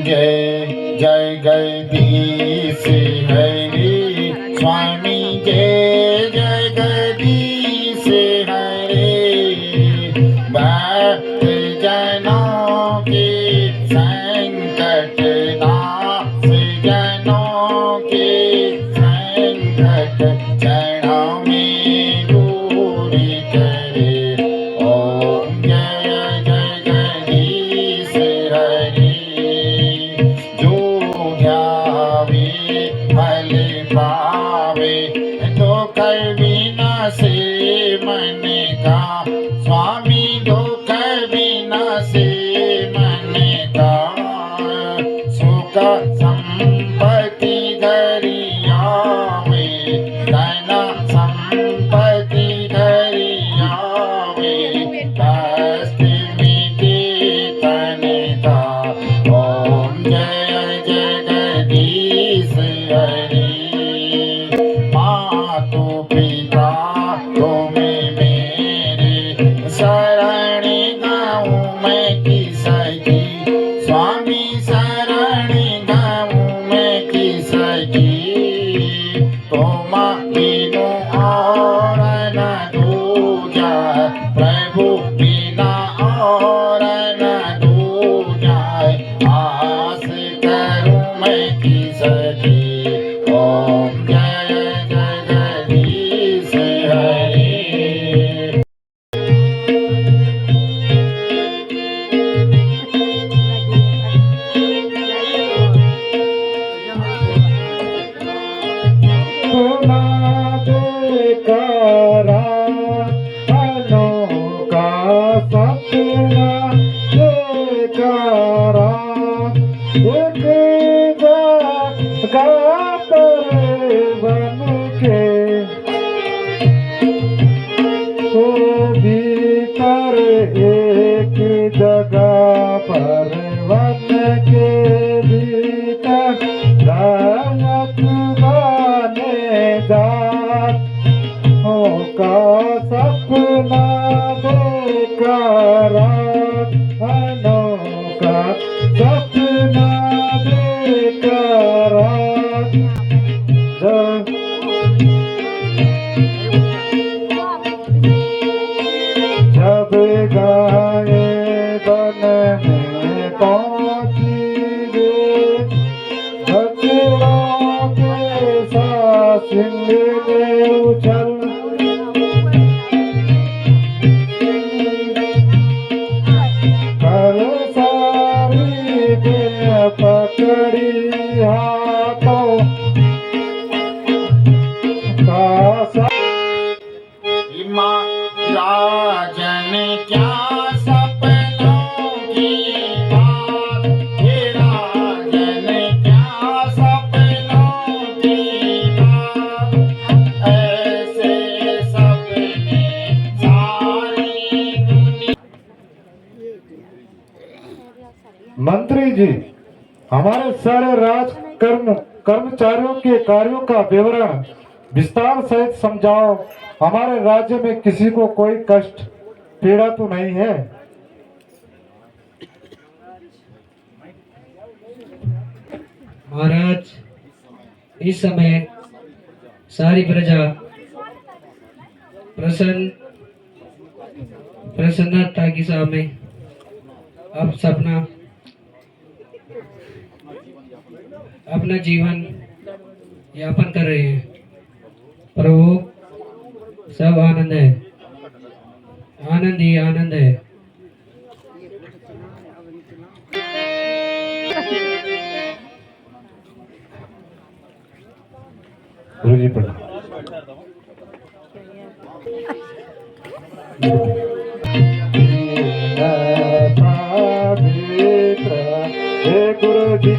जय जय जगदीश हरे स्वामी जय जय जगदीश हरे भक्त जनों के संकट नाश जनों के संकट चरणों में दूर करे ओम जय जय जगदीश हरे जो ध्यावे फल पावे तो कर बिना से मन का स्वामी दुख बिना से मन का सुख संपत्ति घरिया में धन संपत्ति घरिया में कष्ट मिटे तन का ओम जय जगदीश हरे मातु पिता तुम मेरे शरण गाऊं मैं किसकी स्वामी शरण गाऊं मैं किसकी तुम बिनु और न दूजा प्रभु बिना और न दूजा आस करूं मैं किसकी ओम जय जगदीश हरे करा अनोखा सपना करा एक जगह पर बन के तो भीतर एक जगह पर बन के भीतर रामत बने जा का सपना देखरा अनोखा सपना देखरा जब गाये बन में पहुंची रे बच्चों के साथ में उछल पकड़ी हाथों का राजन क्या सपनों की बात हे राजन क्या सपनों की बात ऐसे सपने सारी दुनिया। मंत्री जी हमारे सारे कर्मचारियों के कार्यों का विवरण विस्तार सहित समझाओ। हमारे राज्य में किसी को कोई कष्ट पीड़ा तो नहीं है। महाराज इस समय सारी प्रजा प्रसन्नता के सामने अब अपना जीवन यापन कर रहे हैं। प्रभु सब आनंद है, आनंद ही आनंद है। गुरु जी प्रणाम। हे गुरु जी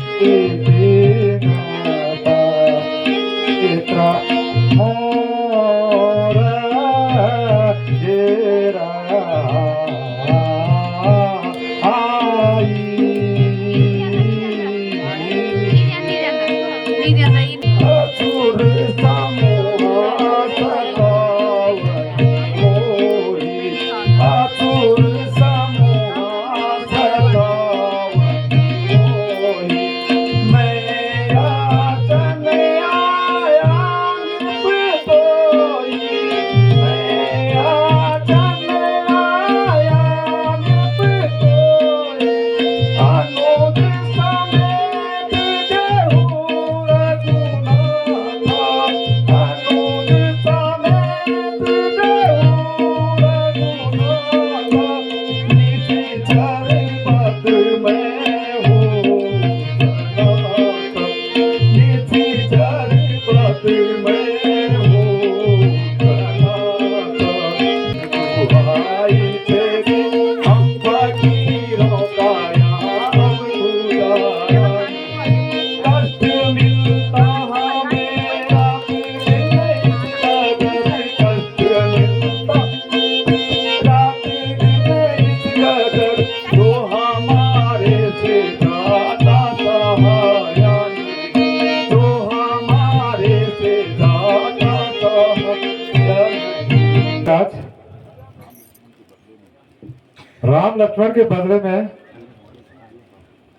राम लक्ष्मण के बदले में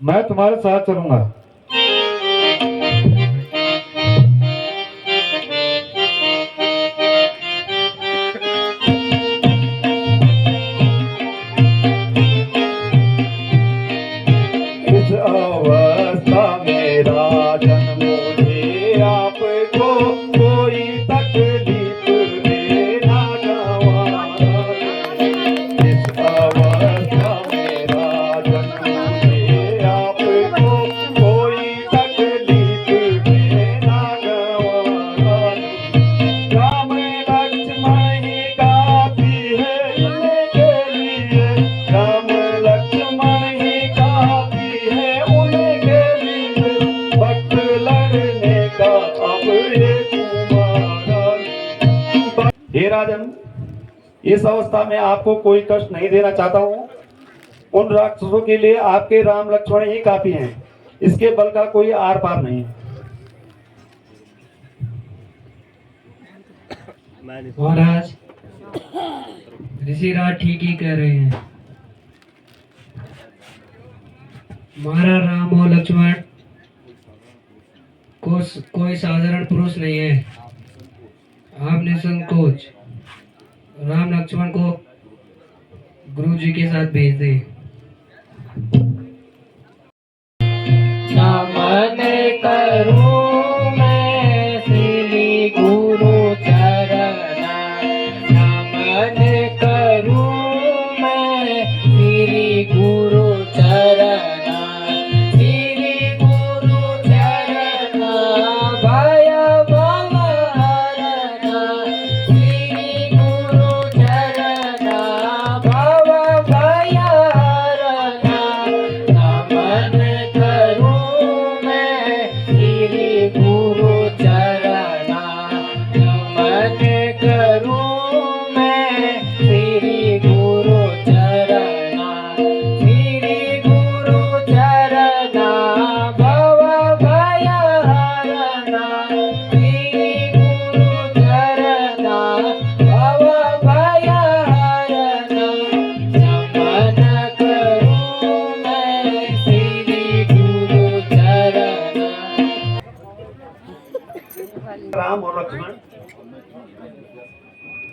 मैं तुम्हारे साथ चलूंगा। इस अवस्था में राजन मुझे आपको कोई तकलीफ देना गवारा। इस अवस्था में राजन मुझे आपको कोई तकलीफ देना गवारा। राम लक्ष्मण ही काफी है इनके लिए, राम लक्ष्मण ही काफी है उनके लिए, वक्त लड़ने का अब ये तुम्हारा। हे राजन, इस अवस्था में आपको कोई कष्ट नहीं देना चाहता हूँ। उन राक्षसों के लिए आपके राम लक्ष्मण ही काफी हैं, इसके बल का कोई आर पार नहीं। महाराज, ऋषिराज ठीक ही कह रहे हैं। हमारा राम और लक्ष्मण कोई साधारण पुरुष नहीं है। आप निसंकोच राम लक्ष्मण को गुरु जी के साथ भेज दें। नमन करूं मैं श्री गुरु चरण, नमन करूं मैं श्री गुरु चरण, श्री गुरु चरण भय भव हरण, श्री गुरु चरण भव भय हरण। नमन करूं मैं श्री गुरु चरण, नमन करूं मैं श्री गुरु चरण, श्री गुरु चरण भव भय हरण, श्री गुरु चरण भव भय हरण। नमन करूं मैं श्री गुरु चरण। राम और लक्ष्मण,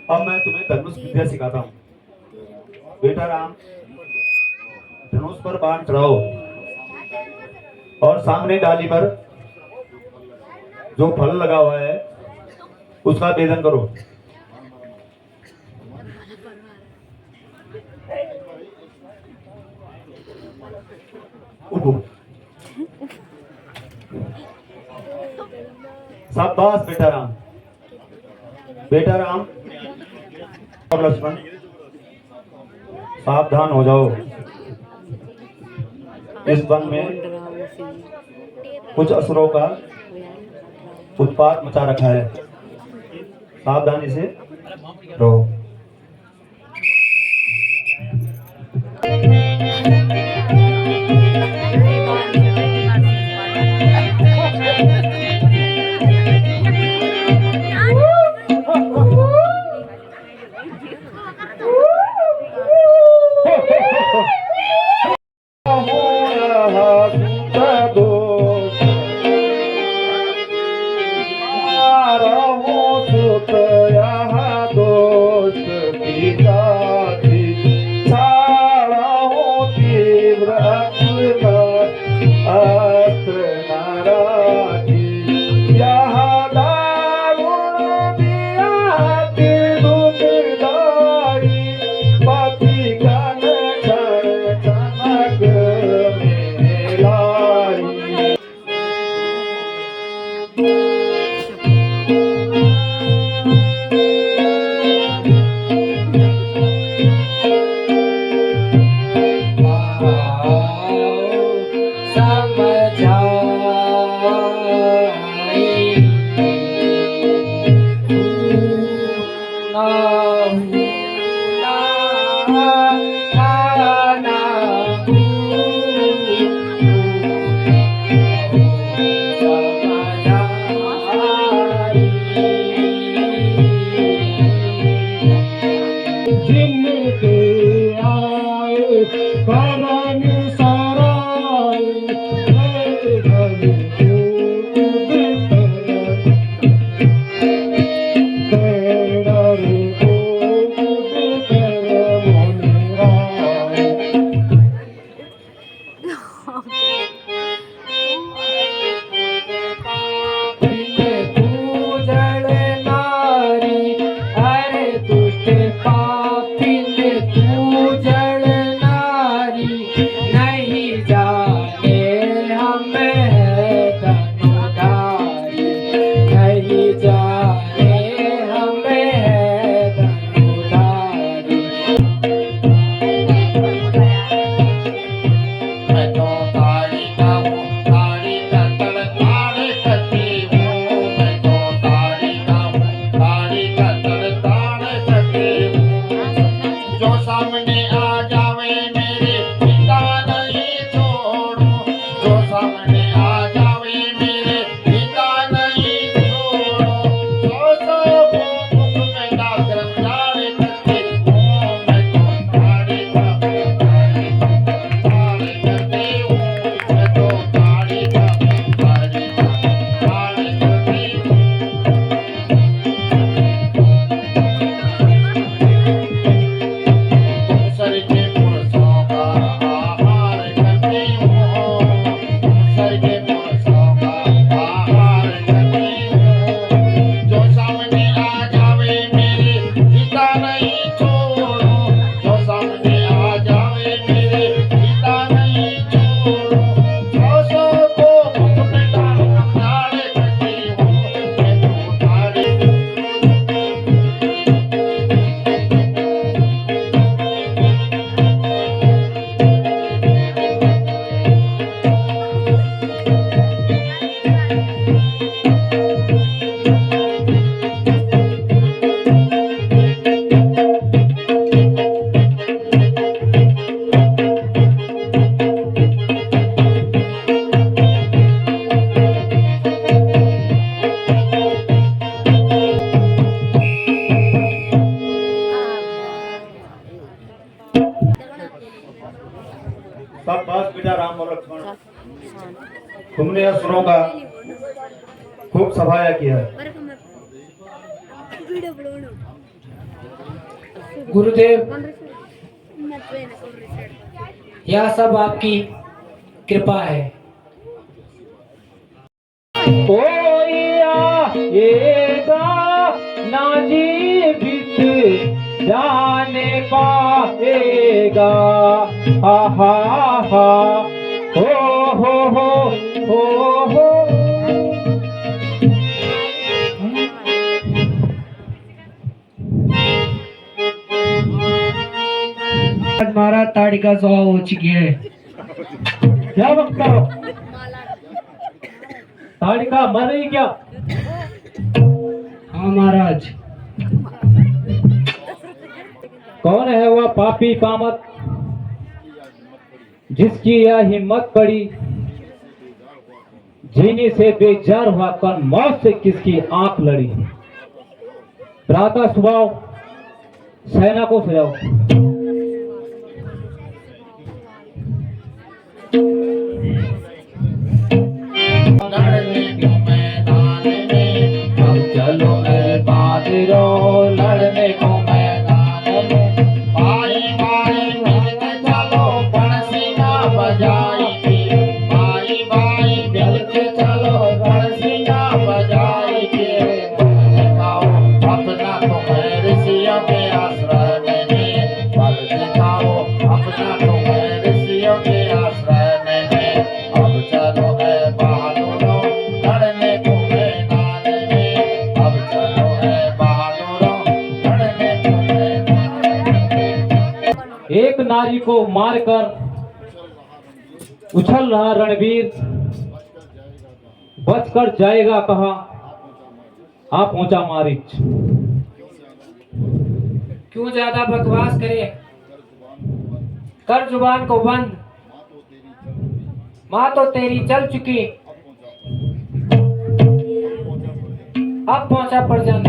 अब मैं तुम्हें धनुष विद्या सिखाता हूँ। बेटा राम, धनुष पर बाण चढ़ाओ और सामने डाली पर जो फल लगा हुआ है उसका भेदन करो। उठो। शाबाश बेटा राम। बेटा राम और लक्ष्मण, सावधान हो जाओ। इस वन में कुछ असुरों का उत्पात मचा रखा है, सावधानी से रहो। दोष करनी सराय तेरे सब बस बेटा राम और लक्ष्मण तुमने असुरों का खूब सफाया किया है। गुरुदेव, यह सब आपकी कृपा है। ना जीवित जाने पाएगा, हा हा हा, हो। आज महाराज ताड़ी का स्वभाव हो चुकी है। क्या बकता हो? ताड़ी का मर रही क्या? हाँ महाराज। कौन है वह पापी पामक जिसकी यह हिम्मत पड़ी जीने से बेजार हुआ कर मौत से किसकी आंख लड़ी? प्रातः सुबह सेना को सजाओ। चलो बादरो लड़ने को मैदान में, भाई भाई मिलके चलो बंसी ना बजाएंगे, भाई भाई मिलके चलो बंसी ना बजाएंगे। दिखाओ अपना तुम्हें ऋषियों के आश्रय में, बल दिखाओ अपना तुम्हें ऋषियों के आश्रय में। अब चलो है बहादुरों लड़ने को मैदान में, अब चलो है बहादुरों लड़ने को मैदान में। एक नारी को मारकर उछल रहा रणवीर, बचकर जाएगा कहा, आ पहुंचा मारीच। क्यों ज्यादा बकवास करे, कर जुबान को बंद। माँ तो तेरी चल चुकी, अब पहुंचा परजन।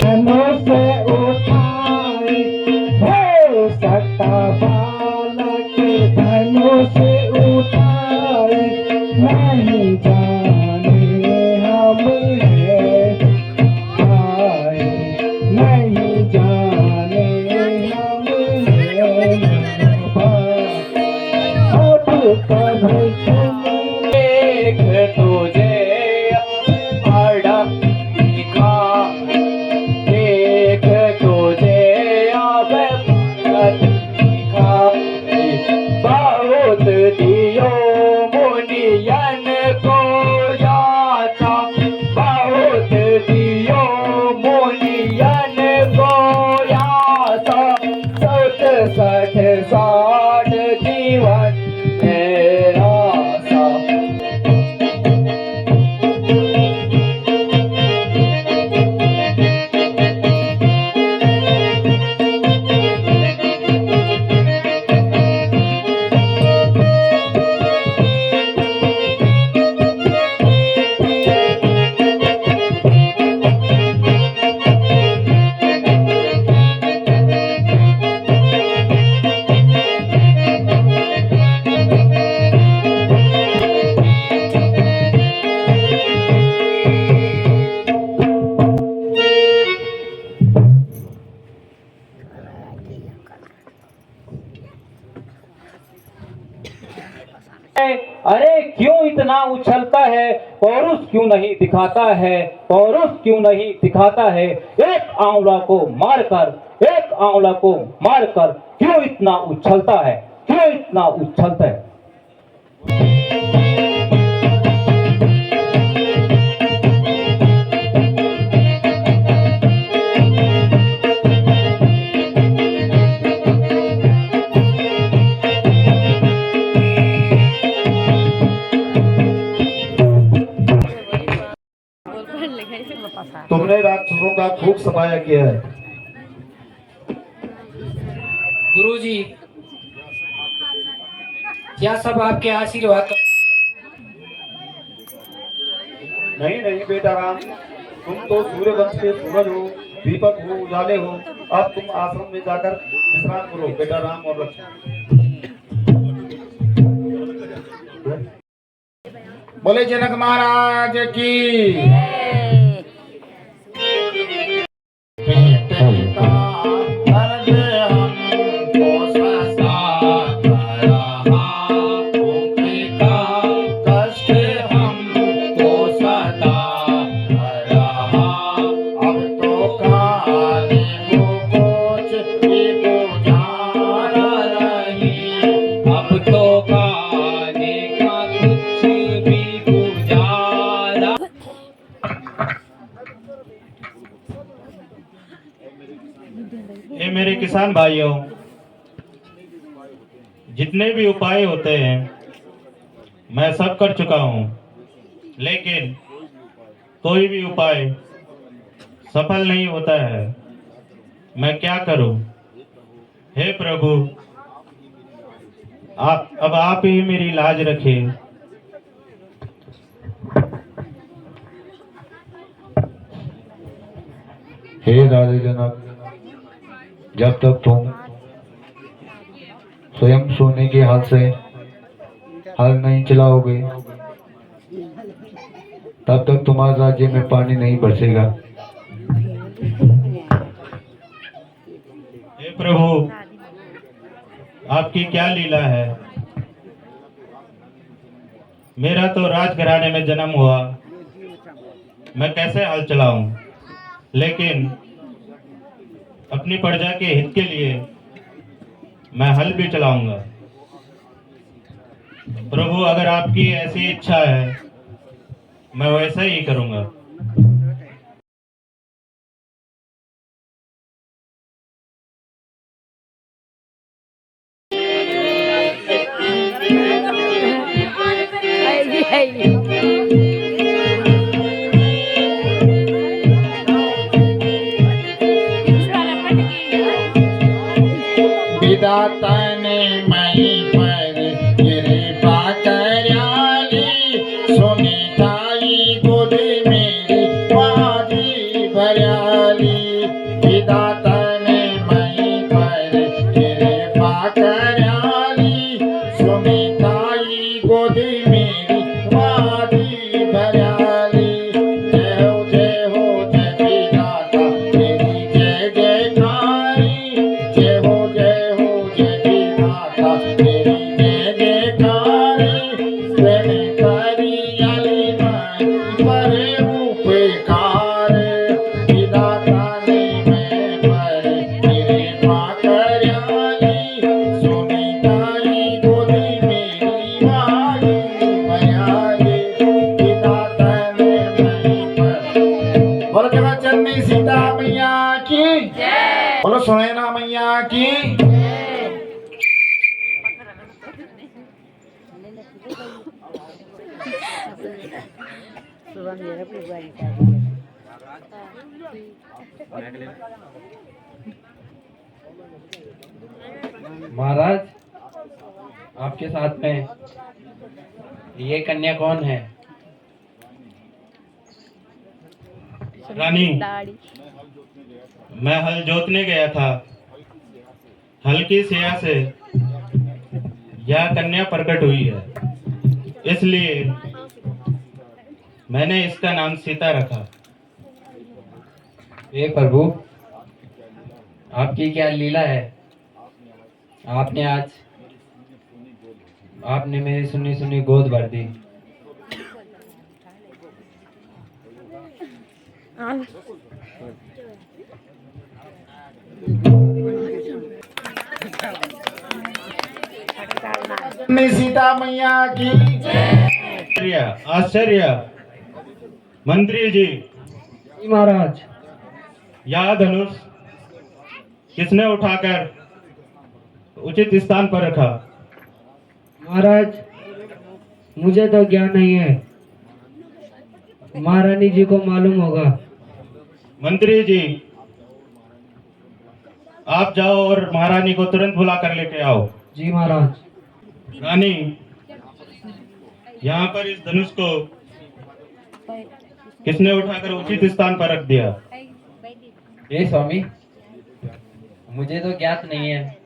धनों से उठाए हो सकता बालक, धनों से उठाए नहीं जाने हम हैं आए, नहीं जाने हम हैं अब कभी तुम देख तुझे बड़ा दिखा, देख तुझे अब दिखा, बहुत दियो मुनियन को याचा, बहुत दियो मुनियन को याचा, 60 जीवन है आशा। अरे क्यों इतना उछलता है, पौरुष क्यों नहीं दिखाता है, पौरुष क्यों नहीं दिखाता है, एक आंवला को मारकर, एक आंवला को मारकर क्यों इतना उछलता है, क्यों इतना उछलता है। तुमने राक्षसों का खूब सफाया किया है। गुरुजी, क्या सब आपके आशीर्वाद का? नहीं नहीं बेटा राम, तुम तो सूर्य वंश के सूरज हो, दीपक हो, उजाले हो। अब तुम आश्रम में जाकर विश्राम करो बेटा राम और लक्ष्मण। बोले जनक महाराज की। ये मेरे किसान भाइयों, जितने भी उपाय होते हैं मैं सब कर चुका हूँ, लेकिन कोई भी उपाय सफल नहीं होता है। मैं क्या करूं? हे प्रभु, आप ही मेरी लाज रखें। हे राधे जनक, जब तक तुम स्वयं सोने के हाथ से हल नहीं चलाओगे, तब तक तुम्हारे राज्य में पानी नहीं बरसेगा। हे प्रभु, आपकी क्या लीला है? मेरा तो राजघराने में जन्म हुआ, मैं कैसे हल चलाऊं? लेकिन अपनी प्रजा के हित के लिए मैं हल भी चलाऊंगा। प्रभु, अगर आपकी ऐसी इच्छा है मैं वैसा ही करूंगा। विधाता ने मही पर गिरे बाग सीता मैया की। महाराज, आपके साथ में ये कन्या कौन है? रानी, मैं हल जोतने गया था। हल की सिया से यह कन्या प्रकट हुई है, इसलिए मैंने इसका नाम सीता रखा। हे प्रभु, आपकी क्या लीला है? आपने मेरी सुनी सुनी गोद भर दी। सीता मैया की। आश्चर्य, आश्चर्य। मंत्री जी, जी महाराज। यह धनुष किसने उठाकर उचित स्थान पर रखा? महाराज, मुझे तो ज्ञान नहीं है, महारानी जी को मालूम होगा। मंत्री जी, आप जाओ और महारानी को तुरंत बुला कर लेके आओ। जी महाराज। रानी, यहाँ पर इस धनुष को किसने उठाकर उचित स्थान पर रख दिया? हे स्वामी, मुझे तो ज्ञात नहीं है,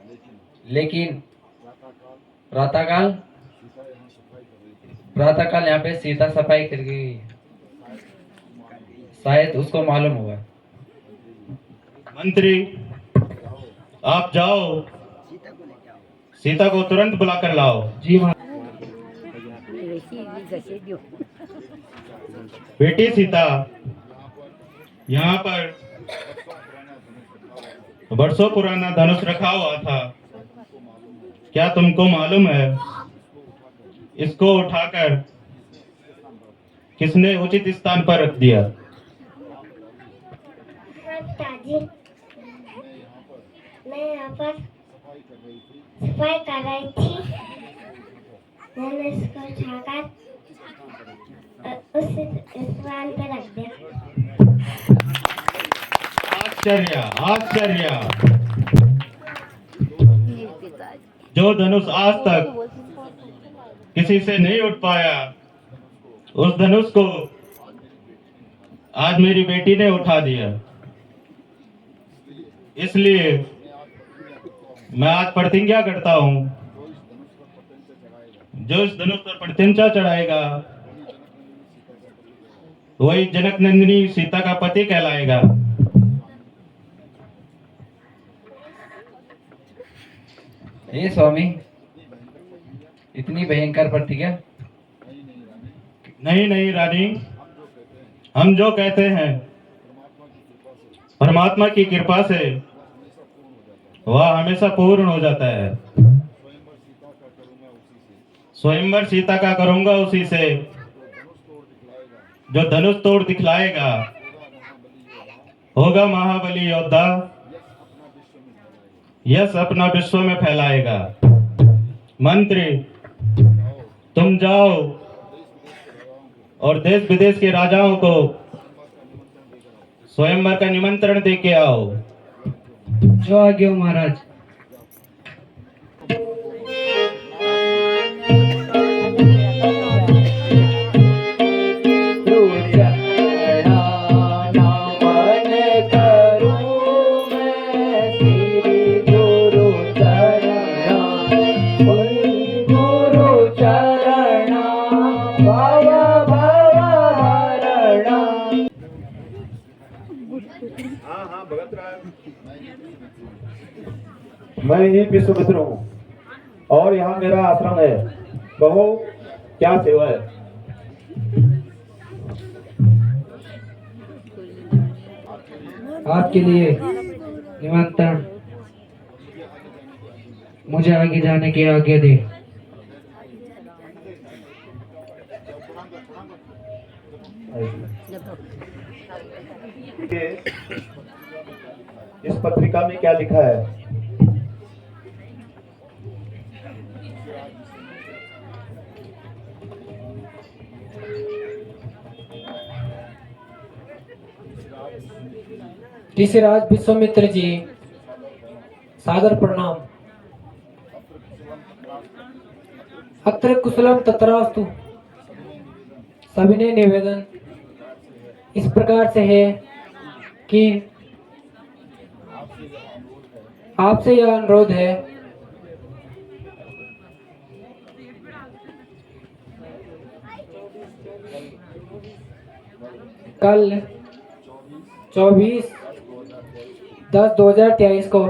लेकिन प्रातःकाल यहाँ पे सीता सफाई कर गई, शायद उसको मालूम होगा। मंत्री, आप जाओ, सीता को तुरंत बुला कर लाओ। जी महाराज। बेटी सीता, यहाँ पर वर्षों पुराना धनुष रखा हुआ था, क्या तुमको मालूम है इसको उठाकर किसने उचित स्थान पर रख दिया? पिताजी, मैं यहाँ पर सफाई कर रही थी। मैंने इसको उठाकर उस स्थान पर रख दिया। आश्चर्य, आश्चर्य। जो धनुष आज तक किसी से नहीं उठ पाया, उस धनुष को आज मेरी बेटी ने उठा दिया। इसलिए मैं आज प्रतिज्ञा करता हूं, जो इस धनुष पर प्रतिज्ञा चढ़ाएगा वही जनक नंदिनी सीता का पति कहलाएगा। हे स्वामी, इतनी भयंकर प्रतिज्ञा? नहीं नहीं रानी, हम जो कहते हैं परमात्मा की कृपा से वह हमेशा पूर्ण हो जाता है। स्वयंवर सीता का करूंगा उसी से, जो धनुष तोड़ दिखलाएगा होगा महाबली योद्धा, यश अपना विश्व में फैलाएगा। मंत्री, तुम जाओ और देश विदेश के राजाओं को स्वयंवर का निमंत्रण दे के आओ। जो आगे हो महाराज। मैं ही विश्वमित्र हूँ और यहाँ मेरा आश्रम है। कहो क्या सेवा है? आपके लिए निमंत्रण, मुझे आगे जाने की आज्ञा दे। इस पत्रिका में क्या लिखा है? ऋषिराज विश्वामित्र जी, सादर प्रणाम। अत्र कुशलम तत्रास्तु। सविनय निवेदन इस प्रकार से है कि आपसे यह अनुरोध है कल 24/10/2023 को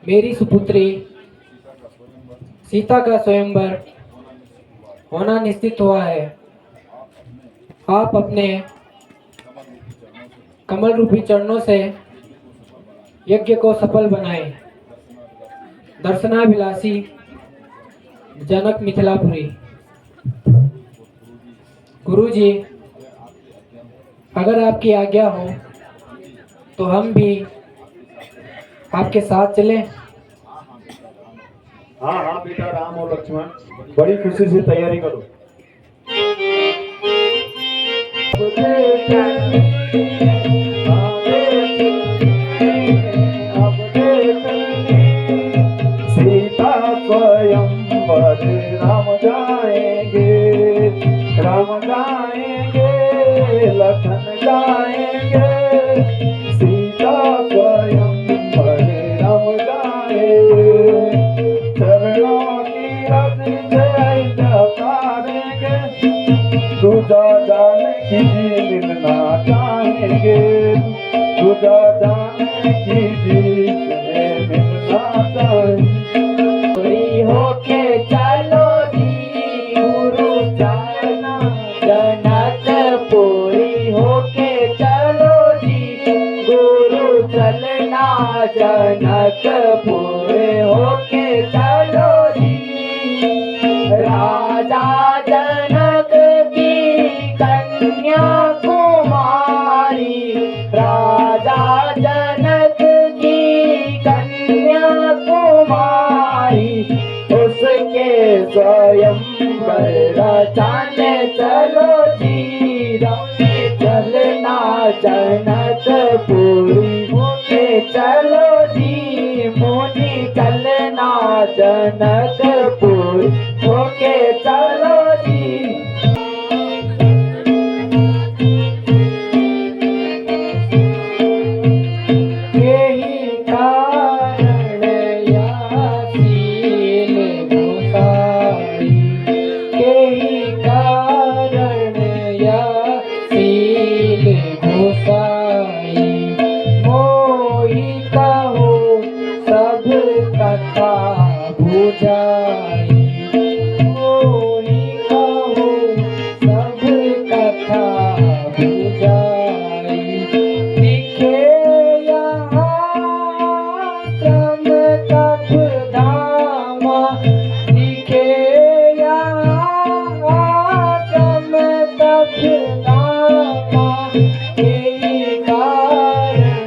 मेरी सुपुत्री सीता का स्वयंवर होना निश्चित हुआ है। आप अपने कमल रूपी चरणों से यज्ञ को सफल बनाएं। दर्शनाभिलाषी जनक मिथिलापुरी। गुरुजी, अगर आपकी आज्ञा हो तो हम भी आपके साथ चलें। हाँ हाँ बेटा, राम और लक्ष्मण, बड़ी खुशी से तैयारी करो। सीता स्वयंवर राम जाएंगे, राम जाएंगे, लखन जाएंगे। सीता स्वयंवर राम जाएंगे, चरणों की रज जय जयकारेंगे। तुझा जाने की जी मिलना चाहेंगे, तुझा जाने की जी मिलना चाहेंगे। होके चलो जी गुरु चलना जनकपुरी। होके चलो जी गुरु चलना जनकपुरी। होके चलो जी राजा जनक की कन्या कुमारी। राजा जनक की कन्या कुमारी, उसके स्वयंवर रचाने चलो जी चलना जनकपुरी। होके चलो जी मुनि चलना जनकपुरी। होके चलो जी। यही कारण यासीन गोसाई। यही कारण यासीन गोसाई। मोहि कहो सब कथा बुझाई। मोहि कहो सब कथा बुझाई। दिखे श्रम तप धामा। दिखे श्रम तप धामा। यही कारण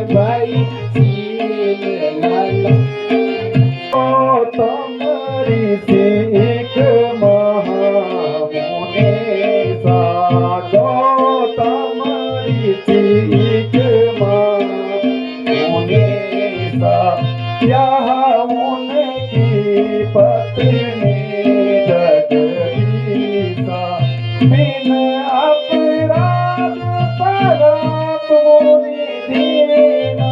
भई सील लाला। तुम्हारी सीख महामुनि साधो, तुम्हारी सीख महामुनि सा। यह उनकी पत्नी जगदीशा। बिन अपराध शराब मुनि दीना।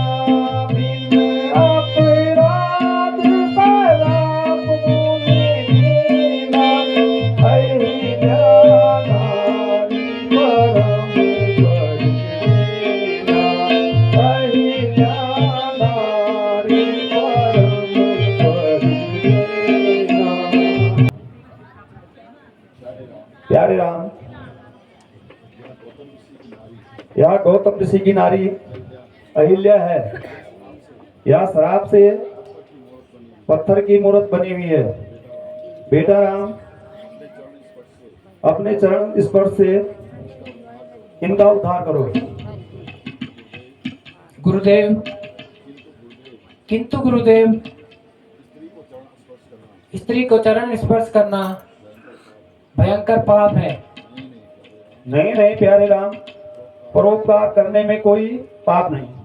बिन अपराध शराब मुनि दीना। अहिल्या नारी परम परिणीता। अहिल्या नारी परम परिणीता। प्यारे राम, यह गौतम ऋषि की नारी अहिल्या है। यह शराब से पत्थर की मूर्त बनी हुई है। बेटा राम, अपने चरण स्पर्श से इनका उद्धार करो। गुरुदेव, किंतु गुरुदेव स्त्री को चरण स्पर्श करना भयंकर पाप है। नहीं नहीं प्यारे राम, परोपकार करने में कोई पाप नहीं।